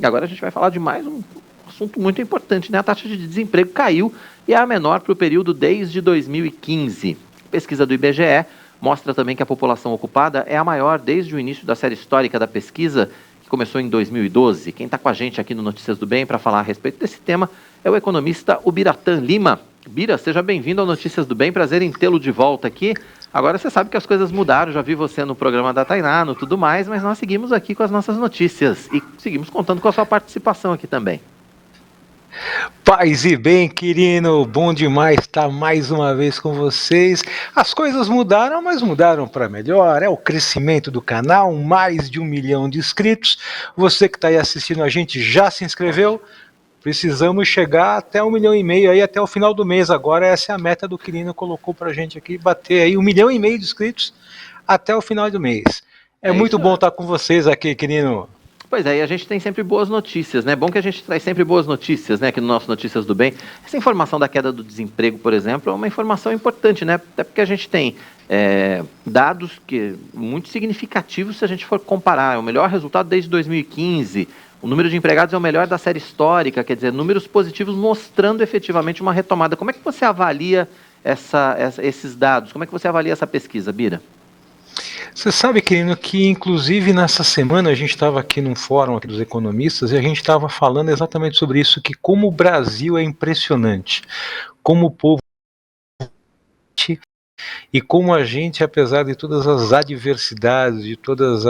E agora a gente vai falar de mais um assunto muito importante, né? A taxa de desemprego caiu e é a menor para o período desde 2015. A pesquisa do IBGE mostra também que a população ocupada é a maior desde o início da série histórica da pesquisa, que começou em 2012. Quem está com a gente aqui no Notícias do Bem para falar a respeito desse tema é o economista Ubiratã Lima. Bira, seja bem-vindo ao Notícias do Bem, prazer em tê-lo de volta aqui. Agora você sabe que as coisas mudaram, já vi você no programa da Tainá, no Tudo Mais, mas nós seguimos aqui com as nossas notícias e seguimos contando com a sua participação aqui também. Paz e bem, querido, bom demais estar mais uma vez com vocês. As coisas mudaram, mas mudaram para melhor. É o crescimento do canal, mais de 1 milhão de inscritos. Você que está aí assistindo a gente já se inscreveu? Precisamos chegar até 1,5 milhão aí até o final do mês. Agora essa é a meta do Quirino colocou para a gente aqui, bater aí 1,5 milhão de inscritos até o final do mês. É muito bom estar com vocês aqui, Quirino. Pois é, e a gente tem sempre boas notícias, né? Bom que a gente traz sempre boas notícias, né? Aqui no nosso Notícias do Bem. Essa informação da queda do desemprego, por exemplo, é uma informação importante, né? Até porque a gente tem dados muito significativos se a gente for comparar. É o melhor resultado desde 2015. O número de empregados é o melhor da série histórica, quer dizer, números positivos mostrando efetivamente uma retomada. Como é que você avalia esses dados? Como é que você avalia essa pesquisa, Bira? Você sabe, querido, que inclusive nessa semana a gente estava aqui num fórum aqui dos economistas e a gente estava falando exatamente sobre isso, que como o Brasil é impressionante, como o povo e como a gente, apesar de todas as adversidades, de todas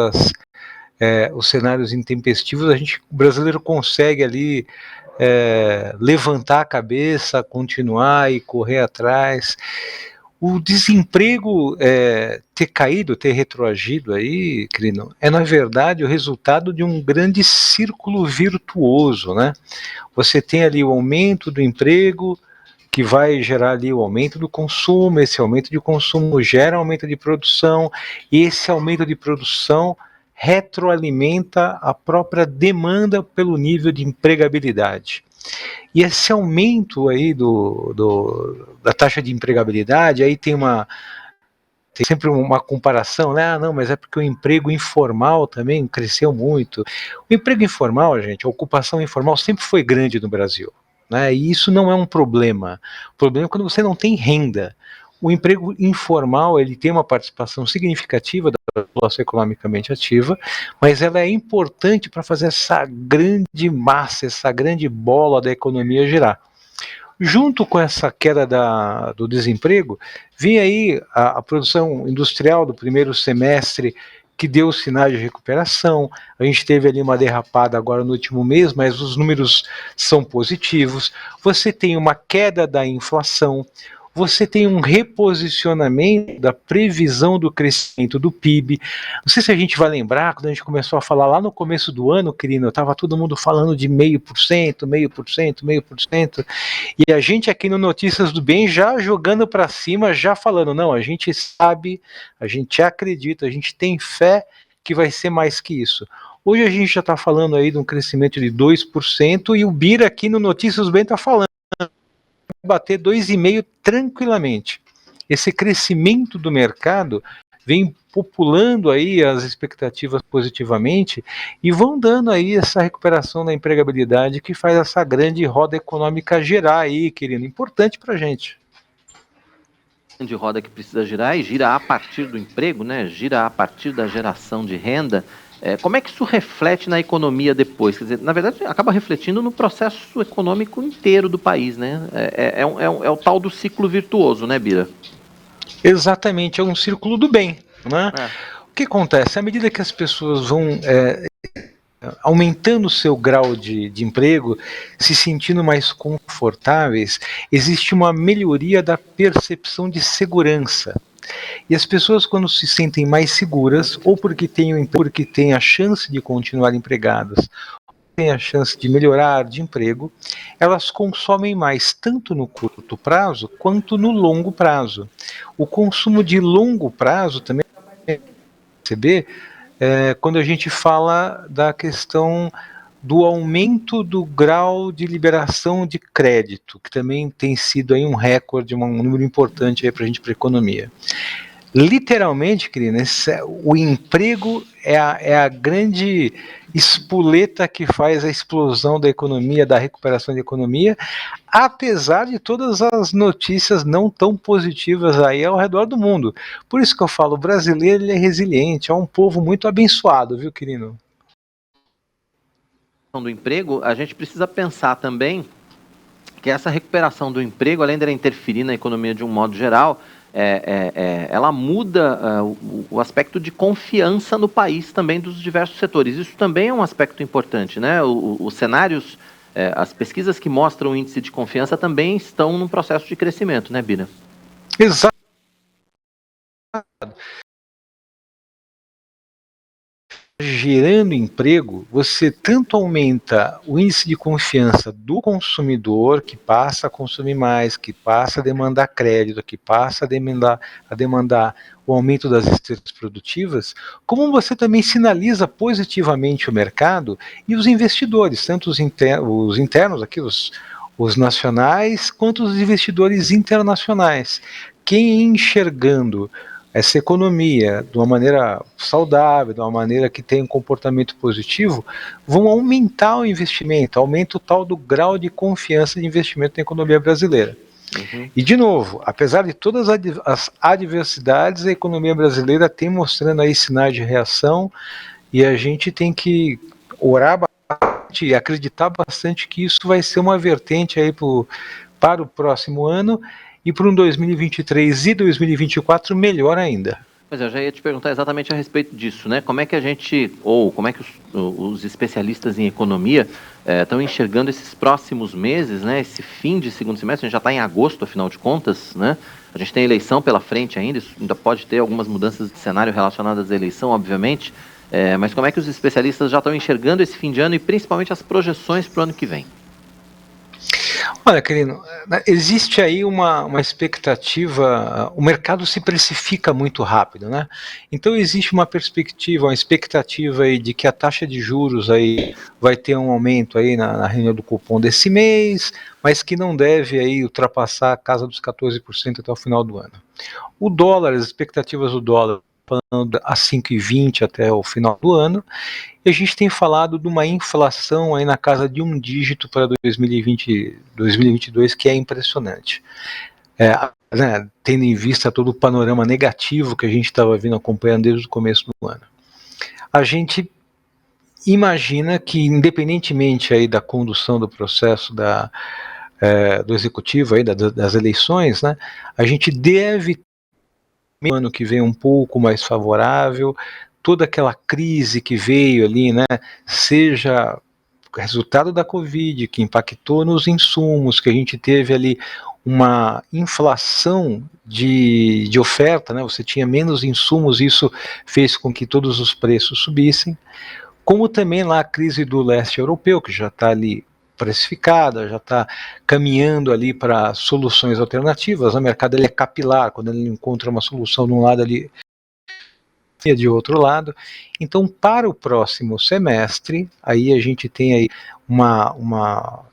os cenários intempestivos, o brasileiro consegue ali levantar a cabeça, continuar e correr atrás. O desemprego ter caído, ter retroagido aí, Crino, é na verdade o resultado de um grande círculo virtuoso, né? Você tem ali o aumento do emprego, que vai gerar ali o aumento do consumo, esse aumento de consumo gera aumento de produção, e esse aumento de produção retroalimenta a própria demanda pelo nível de empregabilidade. E esse aumento aí da taxa de empregabilidade, aí tem sempre uma comparação, né? Ah, não, mas é porque o emprego informal também cresceu muito. O emprego informal, gente, a ocupação informal sempre foi grande no Brasil, né? E isso não é um problema. O problema é quando você não tem renda. O emprego informal, ele tem uma participação significativa da população economicamente ativa, mas ela é importante para fazer essa grande massa, essa grande bola da economia girar. Junto com essa queda do desemprego, vinha aí a produção industrial do primeiro semestre, que deu sinais de recuperação. A gente teve ali uma derrapada agora no último mês, mas os números são positivos. Você tem uma queda da inflação, você tem um reposicionamento da previsão do crescimento do PIB. Não sei se a gente vai lembrar, quando a gente começou a falar lá no começo do ano, querido, estava todo mundo falando de 0,5%, 0,5%, 0,5%, e a gente aqui no Notícias do Bem já jogando para cima, já falando, não, a gente sabe, a gente acredita, a gente tem fé que vai ser mais que isso. Hoje a gente já está falando aí de um crescimento de 2%, e o Bira aqui no Notícias do Bem está falando bater 2,5% tranquilamente. Esse crescimento do mercado vem populando aí as expectativas positivamente e vão dando aí essa recuperação da empregabilidade que faz essa grande roda econômica girar aí, querido, importante para a gente. De roda que precisa girar e gira a partir do emprego, né? Gira a partir da geração de renda. Como é que isso reflete na economia depois? Quer dizer, na verdade, acaba refletindo no processo econômico inteiro do país, né? É o tal do ciclo virtuoso, né, Bira? Exatamente, é um círculo do bem, né? O que acontece? À medida que as pessoas vão aumentando o seu grau de emprego, se sentindo mais confortáveis, existe uma melhoria da percepção de segurança. E as pessoas, quando se sentem mais seguras, ou porque têm a chance de continuar empregadas, têm a chance de melhorar de emprego, elas consomem mais, tanto no curto prazo quanto no longo prazo. O consumo de longo prazo também perceber quando a gente fala da questão do aumento do grau de liberação de crédito, que também tem sido aí um recorde, um número importante para a gente, para a economia. literalmente, querida, o emprego é a grande espoleta que faz a explosão da economia, da recuperação da economia, apesar de todas as notícias não tão positivas aí ao redor do mundo. Por isso que eu falo, o brasileiro ele é resiliente, é um povo muito abençoado, viu, querido? Do emprego, a gente precisa pensar também que essa recuperação do emprego, além dela interferir na economia de um modo geral, ela muda o aspecto de confiança no país também dos diversos setores. Isso também é um aspecto importante, né? Os cenários, as pesquisas que mostram o índice de confiança também estão num processo de crescimento, né, Bira? Exato. Gerando emprego, você tanto aumenta o índice de confiança do consumidor, que passa a consumir mais, que passa a demandar crédito, que passa a demandar o aumento das esteiras produtivas, como você também sinaliza positivamente o mercado e os investidores, tanto os internos aqui, os nacionais, quanto os investidores internacionais. Quem enxergando essa economia de uma maneira saudável, de uma maneira que tem um comportamento positivo, vão aumentar o investimento, aumenta o tal do grau de confiança de investimento na economia brasileira. Uhum. E, de novo, apesar de todas as adversidades, a economia brasileira tem mostrando aí sinais de reação e a gente tem que orar bastante e acreditar bastante que isso vai ser uma vertente aí para o próximo ano e para um 2023 e 2024 melhor ainda. Mas eu já ia te perguntar exatamente a respeito disso, né? Como é que a gente, ou como é que os especialistas em economia estão enxergando esses próximos meses, né? Esse fim de segundo semestre, a gente já está em agosto, afinal de contas, né? A gente tem eleição pela frente ainda, isso ainda pode ter algumas mudanças de cenário relacionadas à eleição, obviamente, mas como é que os especialistas já estão enxergando esse fim de ano e principalmente as projeções para o ano que vem? Olha, querido, existe aí uma expectativa, o mercado se precifica muito rápido, né? Então existe uma perspectiva, uma expectativa aí de que a taxa de juros aí vai ter um aumento aí na reunião do cupom desse mês, mas que não deve aí ultrapassar a casa dos 14% até o final do ano. O dólar, as expectativas do dólar falando a 5,20 até o final do ano, e a gente tem falado de uma inflação aí na casa de um dígito para 2022, que é impressionante. Né, tendo em vista todo o panorama negativo que a gente estava vindo acompanhando desde o começo do ano. A gente imagina que, independentemente aí da condução do processo do executivo, aí das eleições, né, a gente deve no ano que vem um pouco mais favorável, toda aquela crise que veio ali, né, seja resultado da Covid, que impactou nos insumos, que a gente teve ali uma inflação de oferta, né, você tinha menos insumos, isso fez com que todos os preços subissem, como também lá a crise do leste europeu, que já está ali precificada, já está caminhando ali para soluções alternativas. O mercado ele é capilar, quando ele encontra uma solução de um lado ali e de outro lado. Então, para o próximo semestre, aí a gente tem aí uma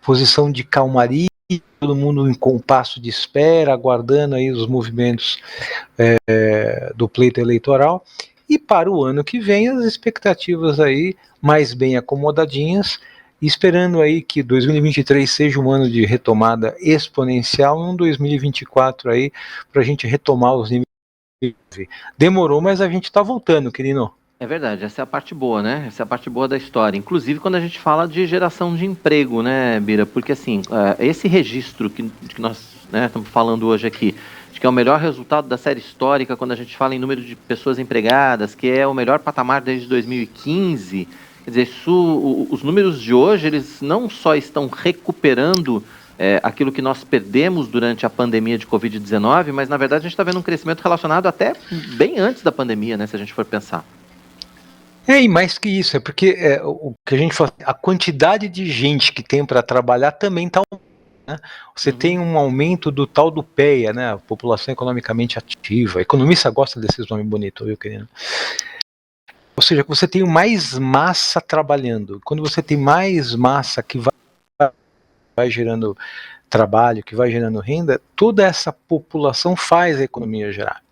posição de calmaria, todo mundo em compasso de espera, aguardando aí os movimentos do pleito eleitoral. E para o ano que vem, as expectativas aí mais bem acomodadinhas, esperando aí que 2023 seja um ano de retomada exponencial, e um 2024 aí para a gente retomar os níveis. Demorou, mas a gente está voltando, querido. É verdade, essa é a parte boa, né? Essa é a parte boa da história. Inclusive quando a gente fala de geração de emprego, né, Bira? Porque assim, esse registro que nós estamos falando hoje aqui, de que é o melhor resultado da série histórica quando a gente fala em número de pessoas empregadas, que é o melhor patamar desde 2015. Quer dizer, os números de hoje, eles não só estão recuperando aquilo que nós perdemos durante a pandemia de Covid-19, mas na verdade a gente está vendo um crescimento relacionado até bem antes da pandemia, né? Se a gente for pensar. E mais que isso, é porque o que a gente fala, a quantidade de gente que tem para trabalhar também está aumentando, né? Você tem um aumento do tal do PEA, né? A população economicamente ativa. Economista gosta desses nomes bonitos, viu, querido? Ou seja, você tem mais massa trabalhando. Quando você tem mais massa que vai gerando trabalho, que vai gerando renda, toda essa população faz a economia gerar.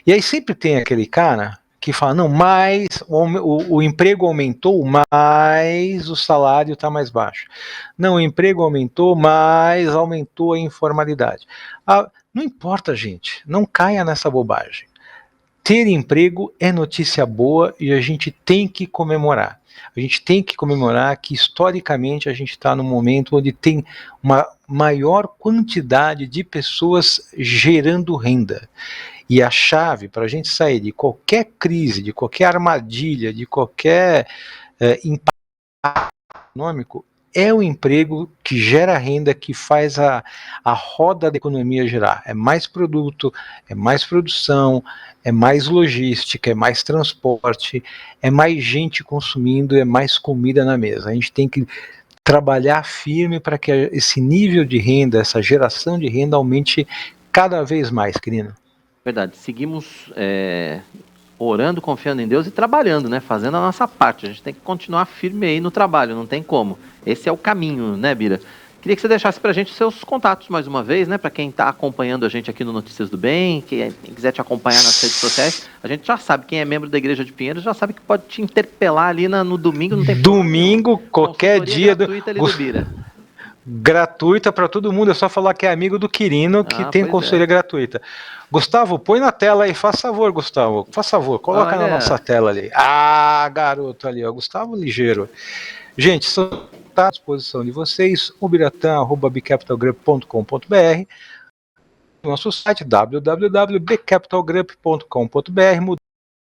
E aí sempre tem aquele cara que fala, não, mas o emprego aumentou, mas o salário está mais baixo. Não, o emprego aumentou, mas aumentou a informalidade. Não importa, gente, não caia nessa bobagem. Ter emprego é notícia boa e a gente tem que comemorar. A gente tem que comemorar que, historicamente, a gente está num momento onde tem uma maior quantidade de pessoas gerando renda. E a chave para a gente sair de qualquer crise, de qualquer armadilha, de qualquer impacto econômico, é o emprego que gera renda, que faz a roda da economia girar. É mais produto, é mais produção, é mais logística, é mais transporte, é mais gente consumindo, é mais comida na mesa. A gente tem que trabalhar firme para que esse nível de renda, essa geração de renda aumente cada vez mais, querido. Verdade. Seguimos orando, confiando em Deus e trabalhando, né? Fazendo a nossa parte. A gente tem que continuar firme aí no trabalho, não tem como. Esse é o caminho, né, Bira? Queria que você deixasse pra gente os seus contatos mais uma vez, né? Para quem está acompanhando a gente aqui no Notícias do Bem, quem quiser te acompanhar nas redes sociais, a gente já sabe, quem é membro da Igreja de Pinheiros já sabe que pode te interpelar ali no domingo, não tem problema. Domingo, qualquer dia gratuita ali do Bira. Gratuita para todo mundo, é só falar que é amigo do Quirino, que tem consultoria gratuita. Gustavo, põe na tela aí, faz favor, Gustavo, faz favor, coloca na nossa tela ali. Ah, garoto ali, ó, Gustavo ligeiro. Gente, está à disposição de vocês, o biratã@bcapitalgroup.com.br, nosso site www.bcapitalgroup.com.br, mudou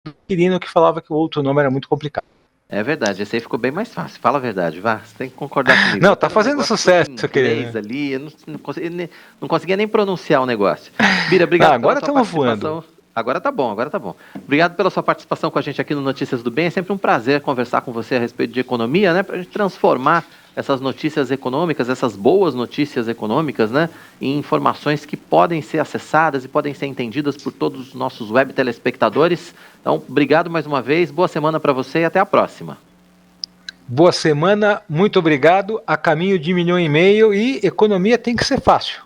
o Quirino que falava que o outro nome era muito complicado. É verdade, esse aí ficou bem mais fácil. Fala a verdade, vá. Você tem que concordar comigo. Não, tá fazendo sucesso, querido. Ali, eu não conseguia nem pronunciar o negócio. Bira, obrigado pela sua participação. Voando. Agora tá bom. Obrigado pela sua participação com a gente aqui no Notícias do Bem. É sempre um prazer conversar com você a respeito de economia, né? Pra gente transformar essas notícias econômicas, essas boas notícias econômicas, né, em informações que podem ser acessadas e podem ser entendidas por todos os nossos web telespectadores. Então, obrigado mais uma vez, boa semana para você e até a próxima. Boa semana, muito obrigado. A caminho de 1,5 milhão e economia tem que ser fácil.